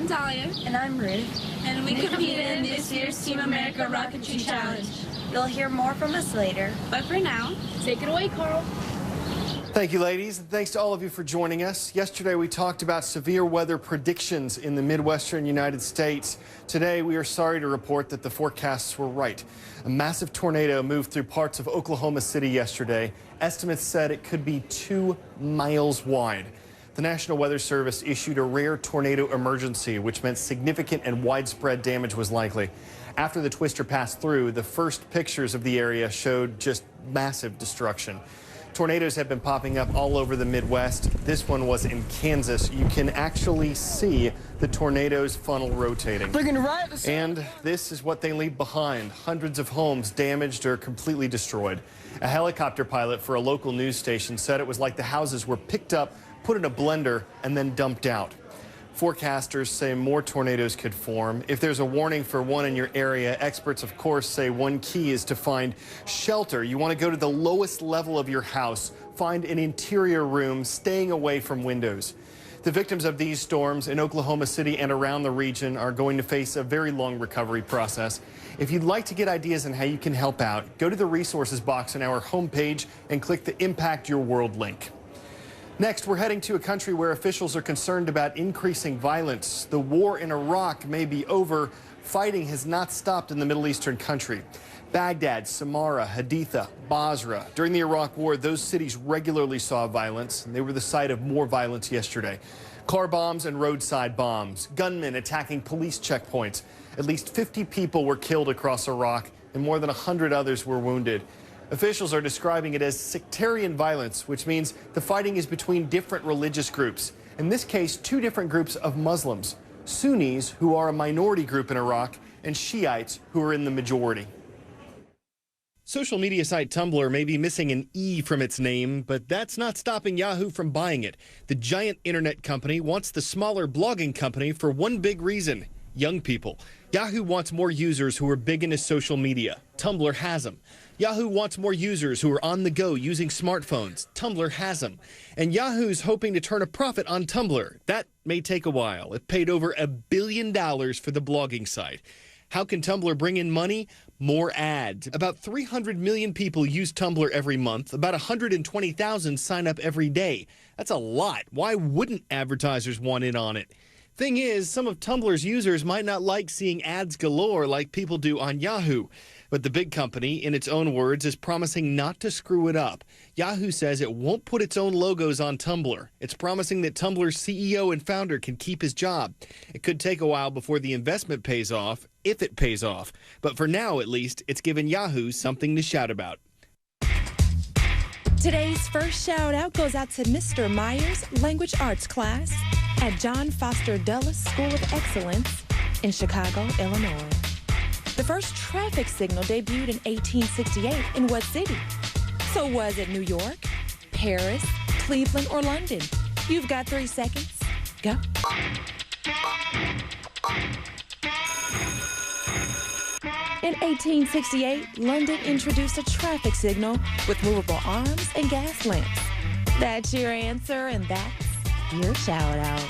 I'm Talia. And I'm Ruth. And we competed in this year's Team America Rocketry Challenge. You'll hear more from us later. But for now, take it away, Carl. Thank you, ladies, and thanks to all of you for joining us. Yesterday, we talked about severe weather predictions in the Midwestern United States. Today, we are sorry to report that the forecasts were right. A massive tornado moved through parts of Oklahoma City yesterday. Estimates said it could be 2 miles wide. The National Weather Service issued a rare tornado emergency, which meant significant and widespread damage was likely. After the twister passed through, the first pictures of the area showed just massive destruction. Tornadoes have been popping up all over the Midwest. This one was in Kansas. You can actually see the tornado's funnel rotating. And this is what they leave behind. Hundreds of homes damaged or completely destroyed. A helicopter pilot for a local news station said it was like the houses were picked up, put in a blender, and then dumped out. Forecasters say more tornadoes could form. If there's a warning for one in your area, experts, of course, say one key is to find shelter. You want to go to the lowest level of your house, find an interior room, staying away from windows. The victims of these storms in Oklahoma City and around the region are going to face a very long recovery process. If you'd like to get ideas on how you can help out, go to the resources box on our homepage and click the Impact Your World link. Next, we're heading to a country where officials are concerned about increasing violence. The war in Iraq may be over. Fighting has not stopped in the Middle Eastern country. Baghdad, Samarra, Haditha, Basra. During the Iraq War, those cities regularly saw violence, and they were the site of more violence yesterday. Car bombs and roadside bombs, gunmen attacking police checkpoints. At least 50 people were killed across Iraq, and more than 100 others were wounded. Officials are describing it as sectarian violence, which means the fighting is between different religious groups. In this case, 2 different groups of Muslims, Sunnis, who are a minority group in Iraq, and Shiites, who are in the majority. Social media site Tumblr may be missing an E from its name, but that's not stopping Yahoo from buying it. The giant internet company wants the smaller blogging company for one big reason: young people. Yahoo wants more users who are big into social media. Tumblr has them. Yahoo wants more users who are on the go using smartphones. Tumblr has them. And Yahoo's hoping to turn a profit on Tumblr. That may take a while. It paid over $1 billion for the blogging site. How can Tumblr bring in money? More ads. About 300 million people use Tumblr every month. About 120,000 sign up every day. That's a lot. Why wouldn't advertisers want in on it? Thing is, some of Tumblr's users might not like seeing ads galore like people do on Yahoo. But the big company, in its own words, is promising not to screw it up. Yahoo says it won't put its own logos on Tumblr. It's promising that Tumblr's CEO and founder can keep his job. It could take a while before the investment pays off, if it pays off. But for now, at least, it's given Yahoo something to shout about. Today's first shout out goes out to Mr. Myers' language arts class at John Foster Dulles School of Excellence in Chicago, Illinois. The first traffic signal debuted in 1868 in what city? So was it New York, Paris, Cleveland, or London? You've got 3 seconds. Go. In 1868, London introduced a traffic signal with movable arms and gas lamps. That's your answer, and that's your shout out.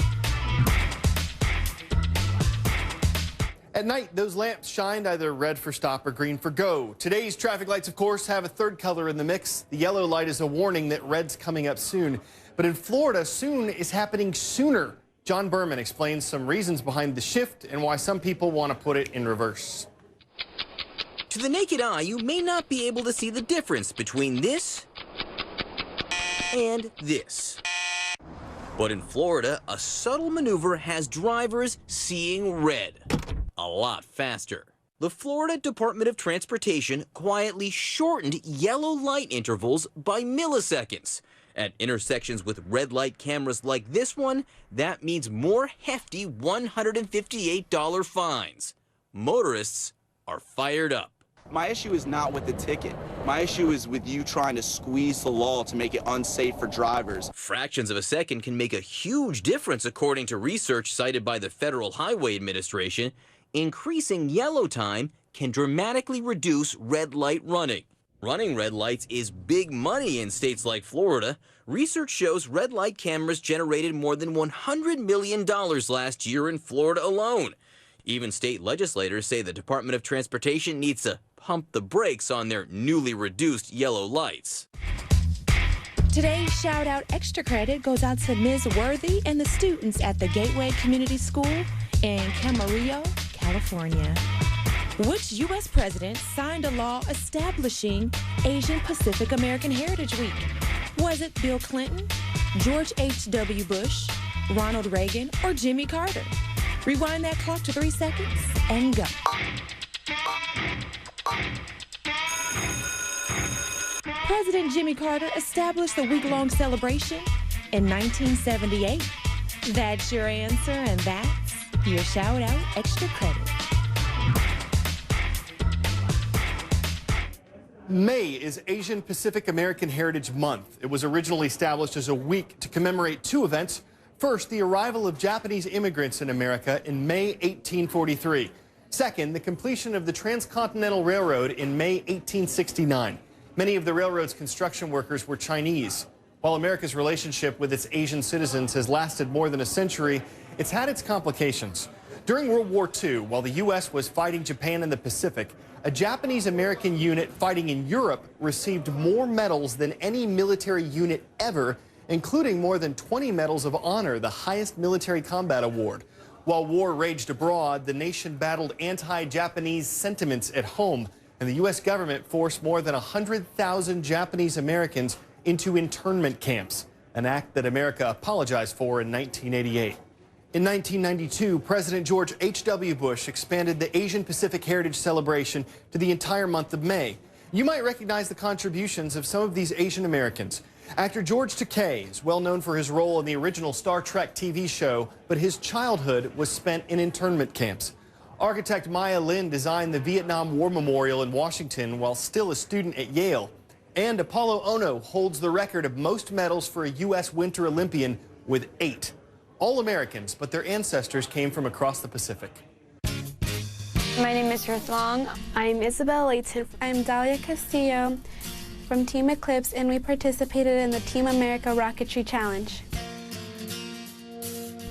At night, those lamps shined either red for stop or green for go. Today's traffic lights, of course, have a third color in the mix. The yellow light is a warning that red's coming up soon. But in Florida, soon is happening sooner. John Berman explains some reasons behind the shift and why some people want to put it in reverse. To the naked eye, you may not be able to see the difference between this and this. But in Florida, a subtle maneuver has drivers seeing red a lot faster. The Florida Department of Transportation quietly shortened yellow light intervals by milliseconds. At intersections with red light cameras like this one, that means more hefty $158 fines. Motorists are fired up. My issue is not with the ticket. My issue is with you trying to squeeze the law to make it unsafe for drivers. Fractions of a second can make a huge difference, according to research cited by the Federal Highway Administration. Increasing yellow time can dramatically reduce red light running. Running red lights is big money in states like Florida. Research shows red light cameras generated more than $100 million last year in Florida alone. Even state legislators say the Department of Transportation needs to pump the brakes on their newly reduced yellow lights. Today's Shout Out Extra credit goes out to Ms. Worthy and the students at the Gateway Community School in Camarillo, California. Which U.S. president signed a law establishing Asian Pacific American Heritage Week? Was it Bill Clinton, George H.W. Bush, Ronald Reagan, or Jimmy Carter? Rewind that clock to 3 seconds and go. President Jimmy Carter established the week-long celebration in 1978. That's your answer, and that's your Shout Out Extra credit. May is Asian Pacific American Heritage Month. It was originally established as a week to commemorate two events. First, the arrival of Japanese immigrants in America in May 1843. Second, the completion of the Transcontinental Railroad in May 1869. Many of the railroad's construction workers were Chinese. While America's relationship with its Asian citizens has lasted more than a century, it's had its complications. During World War II, while the U.S. was fighting Japan in the Pacific, a Japanese-American unit fighting in Europe received more medals than any military unit ever, including more than 20 Medals of Honor, the highest military combat award. While war raged abroad, the nation battled anti-Japanese sentiments at home, and the U.S. government forced more than 100,000 Japanese Americans into internment camps, an act that America apologized for in 1988. In 1992, President George H.W. Bush expanded the Asian Pacific Heritage Celebration to the entire month of May. You might recognize the contributions of some of these Asian Americans. Actor George Takei is well known for his role in the original Star Trek TV show, but his childhood was spent in internment camps. Architect Maya Lin designed the Vietnam War Memorial in Washington while still a student at Yale. And Apollo Ono holds the record of most medals for a U.S. Winter Olympian with 8. All Americans, but their ancestors came from across the Pacific. My name is Ruth Long. I'm Isabel Layton. I'm Dahlia Castillo from Team Eclipse, and we participated in the Team America Rocketry Challenge.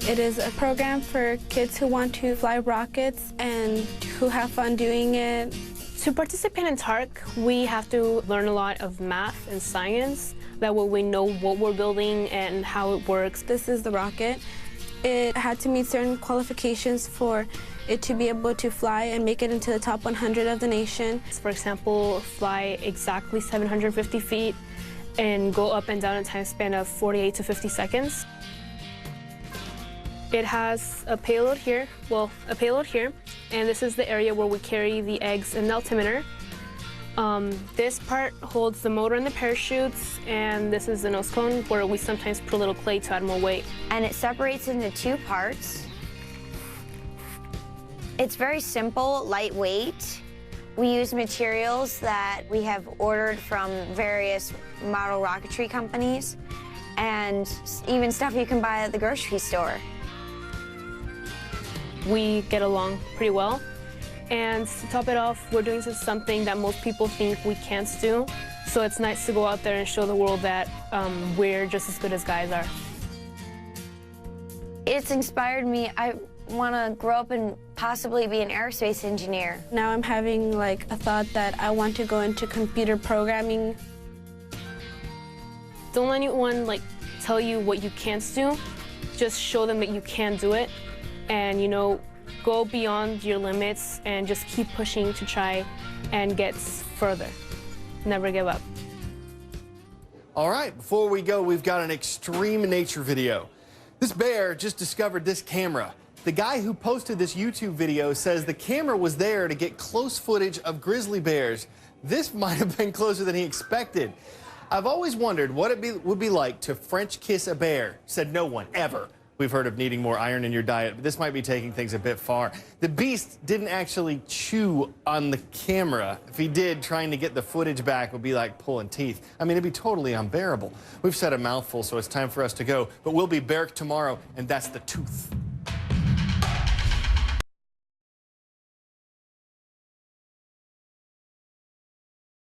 It is a program for kids who want to fly rockets and who have fun doing it. To participate in TARC, we have to learn a lot of math and science. That way we know what we're building and how it works. This is the rocket. It had to meet certain qualifications for it to be able to fly and make it into the top 100 of the nation. For example, fly exactly 750 feet and go up and down in a time span of 48 to 50 seconds. It has a payload here, and this is the area where we carry the eggs in the altimeter. This part holds the motor and the parachutes, and this is the nose cone where we sometimes put a little clay to add more weight. And it separates into two parts. It's very simple, lightweight. We use materials that we have ordered from various model rocketry companies and even stuff you can buy at the grocery store. We get along pretty well. And to top it off, we're doing something that most people think we can't do. So it's nice to go out there and show the world that we're just as good as guys are. It's inspired me. I want to grow up and possibly be an aerospace engineer. Now I'm having like a thought that I want to go into computer programming. Don't let anyone tell you what you can't do. Just show them that you can do it. And, you know, go beyond your limits and just keep pushing to try and get further. Never give up. All right, before we go, we've got an extreme nature video. This bear just discovered this camera. The guy who posted this YouTube video says the camera was there to get close footage of grizzly bears. This might have been closer than he expected. I've always wondered what it would be like to French kiss a bear, said no one, ever. We've heard of needing more iron in your diet, but this might be taking things a bit far. The beast didn't actually chew on the camera. If he did, trying to get the footage back would be like pulling teeth. I mean, it'd be totally unbearable. We've said a mouthful, so it's time for us to go, but we'll be back tomorrow, and that's the tooth.